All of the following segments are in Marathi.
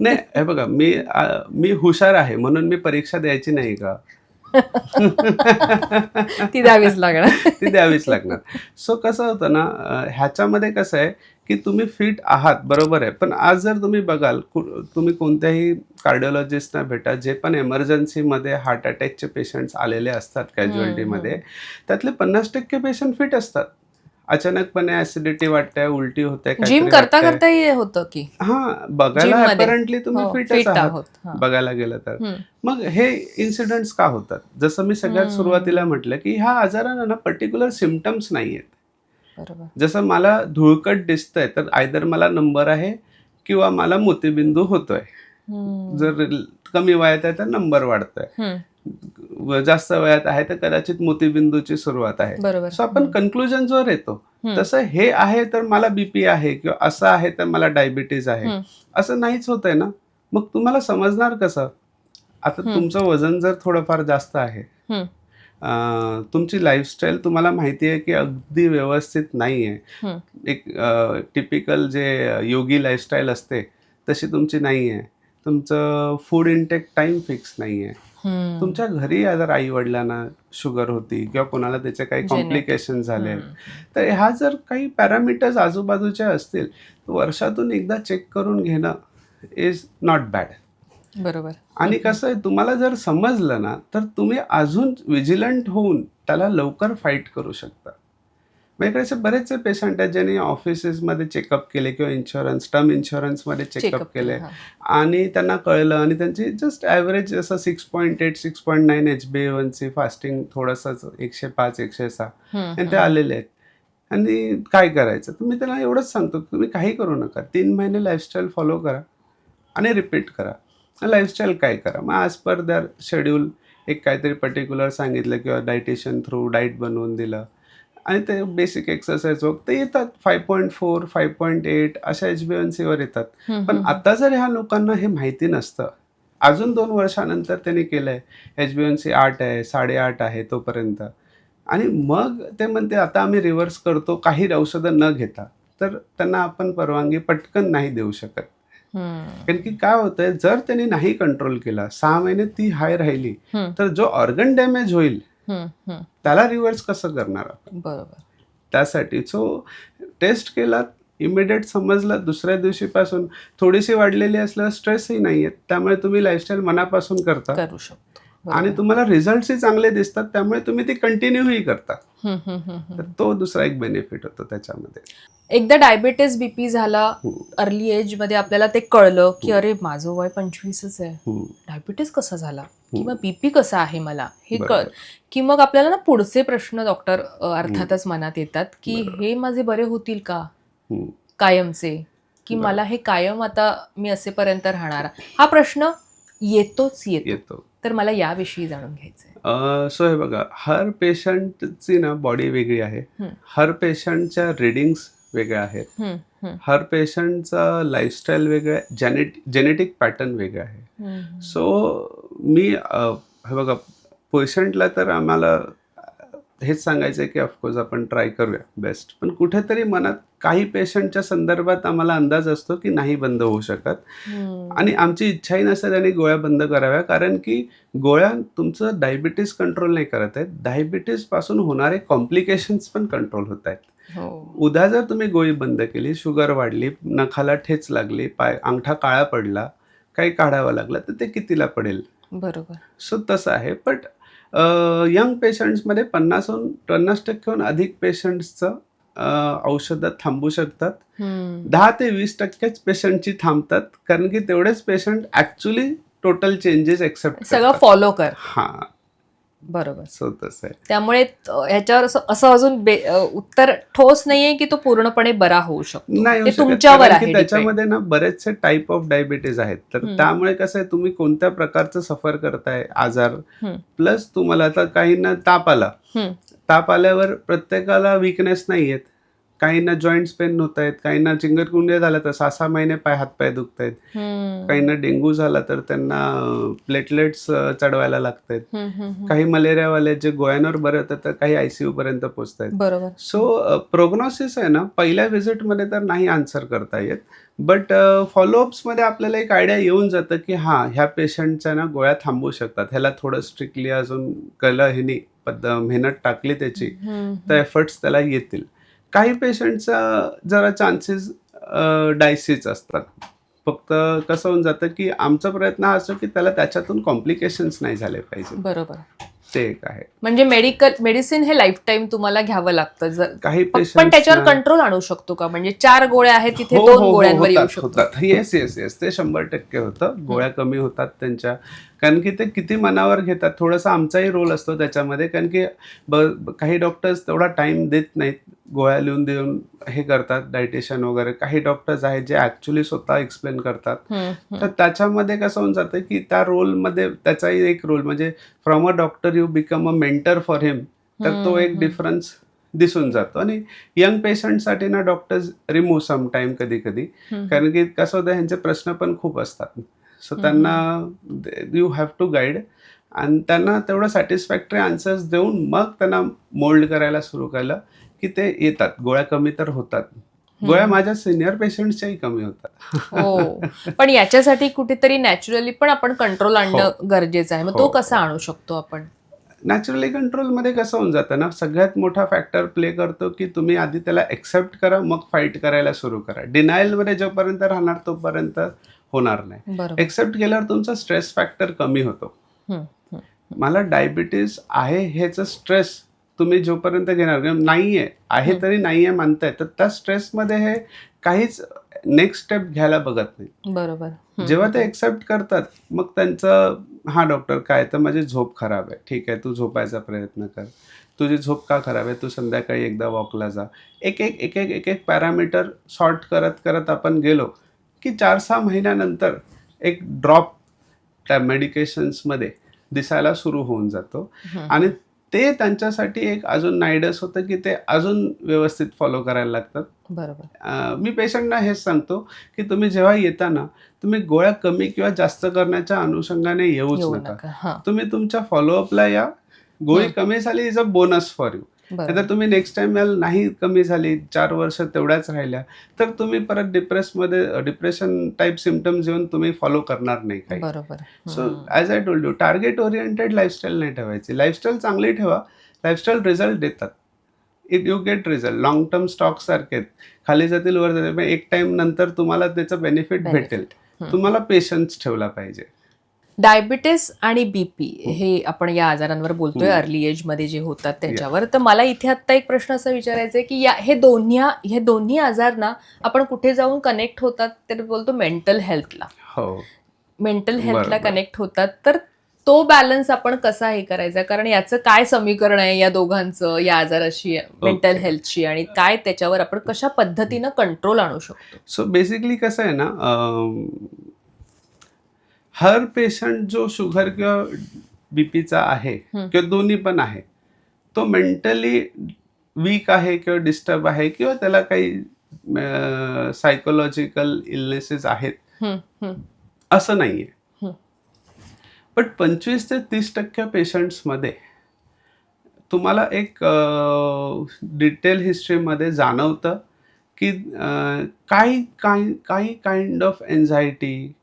नाही, हे बघा मी हुशार आहे म्हणून मी परीक्षा द्यायची नाही का? ती द्यावीच लागणार. ती द्यावीच लागणार. सो कसं होतं ना, ह्याच्यामध्ये कसं आहे, की तुम्ही फिट आहात बरोबर आहे. पण आज जर तुम्ही बघाल तुम्ही कोणत्याही कार्डिओलॉजिस्टना भेटा, जे पण एमर्जन्सीमध्ये हार्ट अटॅकचे पेशंट्स आलेले असतात कॅज्युअल्टीमध्ये, त्यातले 50% पेशंट फिट असतात. अचानकपणे ॲसिडिटी वाटते, उलटी होते, जिम काहीतरी करता वाटतंय. करता हे होतं की बघायला जिममध्ये. अपॅरंटली तुम्ही हो, फिटच फिट आहात आहोत. हां. बघायला गेलं तर. हं. मग हे इन्सिडेंट्स का होतात? जसं मी सगळ्यात सुरुवातीला म्हटलं, की ह्या आजारांना ना पर्टिक्युलर सिम्प्टम्स नाहीयेत. बरोबर. जसं मला धुळकट दिसतंय, तर आयदर मला नंबर आहे किंवा मला मोतीबिंदू होतोय. हं. जर कमी वयात आहे तर नंबर वाढतोय. हं. जास्त वयात आहे तर कदाचित मोतीबिंदूची सुरुवात आहे. बरोबर. सो आपण कन्क्लुजनवर येतो. हं. तसं हे आहे तर मला बीपी आहे किंवा असं आहे तर मला डायबिटीज आहे. हं. असं नाहीच होतंय ना. मग तुम्हाला समजणार कसं? आता तुमचं वजन जर थोडंफार जास्त आहे, हं. तुमची लाईफस्टाईल तुम्हाला माहिती आहे की अगदी व्यवस्थित नाही आहे. हं. एक टिपिकल जे योगी लाईफस्टाईल असते तशी तुमची नाही आहे. तुमचं फूड इनटेक टाईम फिक्स नाही आहे. हं. तुमच्या घरी जर आई-वडिलांना शुगर होती किंवा कोणाला त्याचे काही कॉम्प्लिकेशन झाले, तर ह्या जर काही पॅरामीटर्स आजूबाजूच्या असतील, तर वर्षातून एकदा चेक करून घेणं इज नॉट बॅड. बरोबर. आणि कसं आहे, तुम्हाला जर समजलं ना, तर तुम्ही अजून विजिलंट होऊन त्याला लवकर फाईट करू शकता. माझ्याकडे असे बरेचसे पेशंट आहेत ज्यांनी ऑफिसेसमध्ये चेकअप केले किंवा टर्म इन्शुरन्समध्ये चेकअप केले आणि त्यांना कळलं आणि त्यांची जस्ट ॲव्हरेज असं 6.8 6.9 HbA1c फास्टिंग थोडंसं 105 106 आणि ते आलेले आहेत. आणि काय करायचं? तुम्ही त्यांना एवढंच सांगतो, तुम्ही काही करू नका. 3 महिने लाईफस्टाईल फॉलो करा आणि रिपीट करा. लाईफस्टाईल काय करा? मग ॲज पर दॅर शेड्यूल एक काहीतरी पर्टिक्युलर सांगितलं किंवा डायटिशियन थ्रू डाएट बनवून दिलं आणि ते बेसिक एक्सरसाइज ते येतात 5.4 5.8 अशा HbA1cवर येतात. पण आता जर ह्या लोकांना हे माहिती नसतं, अजून 2 वर्षानंतर त्यांनी केलंय, HbA1c 8 आहे 8.5 आहे तोपर्यंत आणि मग ते म्हणते आता आम्ही रिव्हर्स करतो काही औषधं न घेता, तर त्यांना आपण परवानगी पटकन नाही देऊ शकत. कारण की काय होतंय, जर त्यांनी नाही कंट्रोल केला 6 महिने ती हाय राहिली, तर जो ऑर्गन डॅमेज होईल त्याला रिव्हर्स कसं करणार आपण? बरोबर. त्यासाठी टेस्ट केला, इमिडिएट समजलं, दुसऱ्या दिवशीपासून थोडीशी वाढलेली असल्यावर स्ट्रेसही नाही येत. त्यामुळे तुम्ही लाईफस्टाईल मनापासून करता करू शकतो. आणि तुम्हाला रिझल्ट्सही चांगले दिसतात, त्यामुळे तुम्ही ती कंटिन्यूही करता. तर तो दुसरा एक बेनिफिट होतो त्याच्यामध्ये. एकदा डायबिटीस बीपी झाला अर्ली एज मध्ये आपल्याला ते कळलं की अरे माझं वय 25च आहे, डायबिटीस कसा झाला किंवा बीपी कसा आहे मला हे कळ की मग आपल्याला ना पुढचे प्रश्न डॉक्टर अर्थातच मनात येतात की हे माझे बरे होतील का कायमचे, की मला हे कायम आता मी असेपर्यंत राहणार, हा प्रश्न येतोच येतो. तर मला याविषयी जाणून घ्यायचंय. सो हे बघा, हर पेशंटची ना बॉडी वेगळी आहे, हर पेशंटच्या रिडिंग्स वेगळ्या आहेत, हर पेशंटचा लाईफस्टाईल वेगळं आहे, जेनेटिक पॅटर्न वेगळं आहे. सो मी हे बघा, पेशंटला तर आम्हाला हेच सांगायचं आहे की ऑफकोर्स आपण ट्राय करूया बेस्ट, पण कुठेतरी मनात काही पेशंटच्या संदर्भात आम्हाला अंदाज असतो की नाही बंद होऊ शकत आणि आमची इच्छाही नसते त्यांनी गोळ्या बंद कराव्या, कारण की गोळ्या तुमचं डायबिटीस कंट्रोल नाही करत आहेत, डायबिटीसपासून होणारे कॉम्प्लिकेशन्स पण कंट्रोल होत आहेत. उद्या जर तुम्ही गोळी बंद केली, शुगर वाढली, नखाला ठेच लागली, अंगठा काळा पडला, काही काढावं लागलं, तर ते कितीला पडेल? बरोबर. सो तसं आहे. बट यंग पेशंट्समध्ये 50% अधिक पेशंट्सचं औषधं थांबू शकतात. 10 ते 20% पेशंटची थांबतात, कारण की तेवढेच patient actually total changes except सगळं फॉलो कर. बरोबर. सो तसं आहे. त्यामुळे ह्याच्यावर असं अजून उत्तर ठोस नाहीये की तो पूर्णपणे बरा होऊ शकतो. नाही, तुमच्यावर आहे. त्याच्यामध्ये ना बरेचसे टाईप ऑफ डायबिटीज आहेत, तर त्यामुळे कसं आहे, तुम्ही कोणत्या प्रकारचं सफर करताय आजार, प्लस तुम्हाला आता काहींना ताप आला, ताप आल्यावर प्रत्येकाला विकनेस नाही येत, काहींना जॉईंट्स पेन होत आहेत, काहींना चिंगरगुंड्या झाल्या तर 6-6 महिने हातपाय दुखत आहेत, काहींना डेंग्यू झाला तर त्यांना प्लेटलेट्स चढवायला लागतात, काही मलेरियावाले जे गोळ्यांवर बरे होतात तर काही ICU पर्यंत पोहोचतात. बरोबर. सो प्रोग्नोसिस आहे ना, पहिल्या व्हिजिटमध्ये तर नाही आन्सर करता येत, बट फॉलोअप्समध्ये आपल्याला एक आयडिया येऊन जातं की हां, ह्या पेशंटच्या ना गोळ्या थांबवू शकतात, ह्याला थोडं स्ट्रिक्टली अजून ह्यानी मेहनत टाकली त्याची तर एफर्ट्स त्याला येतील. काही पेशंटचा जरा चान्सेस डायसीच असतात. फक्त कसं होऊन जातं की आमचा प्रयत्न हा असतो की त्याला त्याच्यातून कॉम्प्लिकेशन्स नाही झाले पाहिजे. बरोबर. ते एक आहे. म्हणजे मेडिसिन हे लाईफ टाईम तुम्हाला घ्यावं लागतं. काही पण पेशंट त्याच्यावर कंट्रोल आणू शकतो का? म्हणजे 4 गोळ्या आहेत तिथे हो 2 हो हो गोळ्यांवर येऊ होतात शकतो. होतात. येस ते 100% होतं. गोळ्या कमी होतात त्यांच्या, कारण की ते किती मनावर घेतात. थोडासा आमचाही रोल असतो त्याच्यामध्ये, कारण की काही डॉक्टर्स तेवढा टाइम देत नाहीत, गोळ्या लिहून देऊन हे करतात डायटिशियन वगैरे. काही डॉक्टर्स आहेत जे ऍक्च्युली स्वतः एक्सप्लेन करतात. तर त्याच्यामध्ये कसं होऊन जातं की त्या रोलमध्ये त्याचाही एक रोल, म्हणजे from a doctor you become a mentor for him, तर तो एक डिफरन्स दिसून जातो. आणि यंग पेशंटसाठी ना डॉक्टर्स रिमूव्ह सम टाइम कधी कधी, कारण की कसं होतं ह्यांचे प्रश्न पण खूप असतात. सो त्यांना यू हॅव टू गाईड आणि त्यांना तेवढं सॅटिस्फॅक्टरी आन्सर्स देऊन मग त्यांना मोल्ड करायला सुरू केलं की ते येतात. गोळ्या कमी तर होतात. गोळ्या माझ्या सिनियर पेशंट्सच्याही कमी होतात. हो. पण याच्यासाठी कुठेतरी नॅचरली पण आपण कंट्रोल आणणं गरजेचं आहे. मग तो कसा आणू शकतो आपण? नॅचरली कंट्रोलमध्ये कसं होऊन जातं ना, सगळ्यात मोठा फॅक्टर प्ले करतो की तुम्ही आधी त्याला एक्सेप्ट करा, मग फाईट करायला सुरू करा. डिनायलमध्ये जोपर्यंत राहणार तोपर्यंत होणार नाही. बरोबर. एक्सेप्ट केल्यावर तुमचा स्ट्रेस फॅक्टर कमी होतो. मला डायबिटीस आहे ह्याचं स्ट्रेस तुम्ही जोपर्यंत घेणार नाही आहे तरी नाही आहे मानताय, तर त्या स्ट्रेसमध्ये हे काहीच नेक्स्ट स्टेप घ्यायला बघत नाही. बरोबर. जेव्हा ते एक्सेप्ट करतात मग त्यांचं, हा डॉक्टर काय तर माझी झोप खराब आहे, ठीक आहे तू झोपायचा प्रयत्न कर. तुझी झोप का खराब आहे, तू संध्याकाळी एकदा वॉकला जा. एक एक एक एक एक एक पॅरामीटर सॉर्ट करत करत आपण गेलो की 4-6 महिन्यानंतर एक ड्रॉप त्या मेडिकेशन्समध्ये दिसायला सुरू होऊन जातो. आणि ते त्यांच्यासाठी एक अजून नायडस होतं की ते अजून व्यवस्थित फॉलो करायला लागतात. बरोबर. मी पेशंटना हेच सांगतो की तुम्ही जेव्हा येता ना, तुम्ही गोळ्या कमी किंवा जास्त करण्याच्या अनुषंगाने येऊच नका. तुम्ही तुमच्या फॉलोअपला या. गोळी कमी झाली is a bonus for you. नाहीतर तुम्ही नेक्स्ट टाइम याला नाही कमी झाली, 4 वर्ष तेवढ्याच राहिल्या, तर तुम्ही परत डिप्रेशन टाईप सिम्पटम्स येऊन तुम्ही फॉलो करणार नाही काही. बरोबर. So as I told you, target oriented lifestyle नाही ठेवायची. लाईफस्टाईल चांगली ठेवा, लाईफस्टाईल रिझल्ट देतात. It you get result. Long term stock सारखे खाली जातील वर जातील, पण एक टाइम नंतर तुम्हाला त्याचं बेनिफिट भेटेल. तुम्हाला पेशन्स ठेवला पाहिजे. डायबिटीस आणि बीपी हे आपण या आजारांवर बोलतोय, अर्ली एज मध्ये जे होतात त्याच्यावर. तर मला इथे आता एक प्रश्न असा विचारायचा आहे की हे दोन्ही आजार ना आपण कुठे जाऊन कनेक्ट होतात, तर बोलतो मेंटल हेल्थला. हो, मेंटल हेल्थला कनेक्ट होतात. तर तो बॅलन्स आपण कसा हे करायचा, कारण याचं काय समीकरण आहे या दोघांचं, या आजाराशी, मेंटल हेल्थशी, आणि काय त्याच्यावर आपण कशा पद्धतीनं कंट्रोल आणू शकतो? सो बेसिकली कसं आहे ना, हर पेशंट जो शुगर किंवा बीपीचा आहे किंवा दोन्ही पण आहे, तो मेंटली वीक आहे किंवा डिस्टर्ब आहे किंवा त्याला काही सायकोलॉजिकल इलनेसेस आहेत असं नाहीये. बट 25 ते 30% पेशंट्समध्ये तुम्हाला एक डिटेल हिस्ट्रीमध्ये जाणवतं की काही काइंड ऑफ एन्झायटी,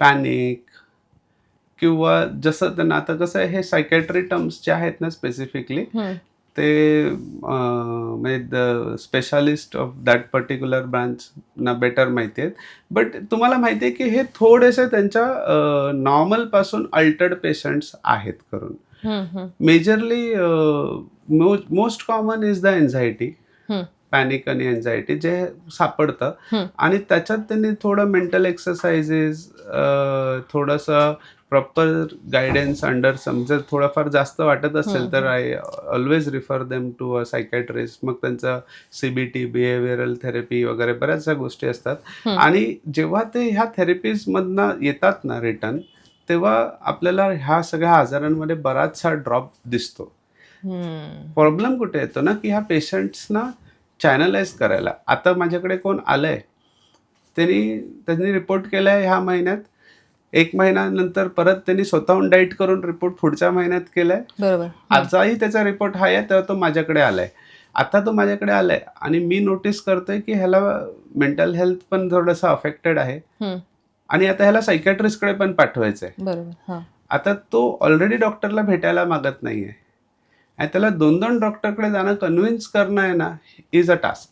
पॅनिक, किंवा जसं त्यांना आता कसं आहे, हे सायकॅट्री टर्म्स जे आहेत ना स्पेसिफिकली, ते म्हणजे the specialist of that particular branch ना बेटर माहिती आहेत. बट तुम्हाला माहिती आहे की हे थोडेसे त्यांच्या नॉर्मलपासून अल्टर्ड पेशंट्स आहेत करून. Majorly most common is the anxiety, panic आणि एन्झायटी जे सापडतं. आणि त्याच्यात त्यांनी थोडं मेंटल एक्सरसाइजेस, थोडंसं प्रॉपर गायडन्स अंडर, समजा थोडंफार जास्त वाटत असेल तर I always refer them to a psychiatrist. मग त्यांचं CBT, बिहेवियरल थेरपी वगैरे बऱ्याचशा गोष्टी असतात. आणि जेव्हा ते ह्या थेरपीजमधनं येतात ना रिटर्न, तेव्हा आपल्याला ह्या सगळ्या आजारांमध्ये बराचसा ड्रॉप दिसतो. प्रॉब्लेम कुठे येतो ना की ह्या पेशंट्सना चॅनलाइज करायला. आता माझ्याकडे कोण आलंय, त्यांनी रिपोर्ट केलाय ह्या महिन्यात, 1 महिन्यानंतर परत त्यांनी स्वतःहून डाईट करून रिपोर्ट पुढच्या महिन्यात केलाय. बरोबर. आजही त्याचा रिपोर्ट हा आहे, तेव्हा तो माझ्याकडे आलाय. आता तो माझ्याकडे आलाय आणि मी नोटीस करतोय की ह्याला मेंटल हेल्थ पण थोडंसं अफेक्टेड आहे हम्म. आणि आता ह्याला सायकॅट्रिस्टकडे पण पाठवायचं आहे. बरोबर. हा. आता तो ऑलरेडी डॉक्टरला भेटायला मागत नाहीये आणि त्याला 2-2 डॉक्टरकडे जाणं कन्व्हिन्स करणं आहे ना, इज अ टास्क.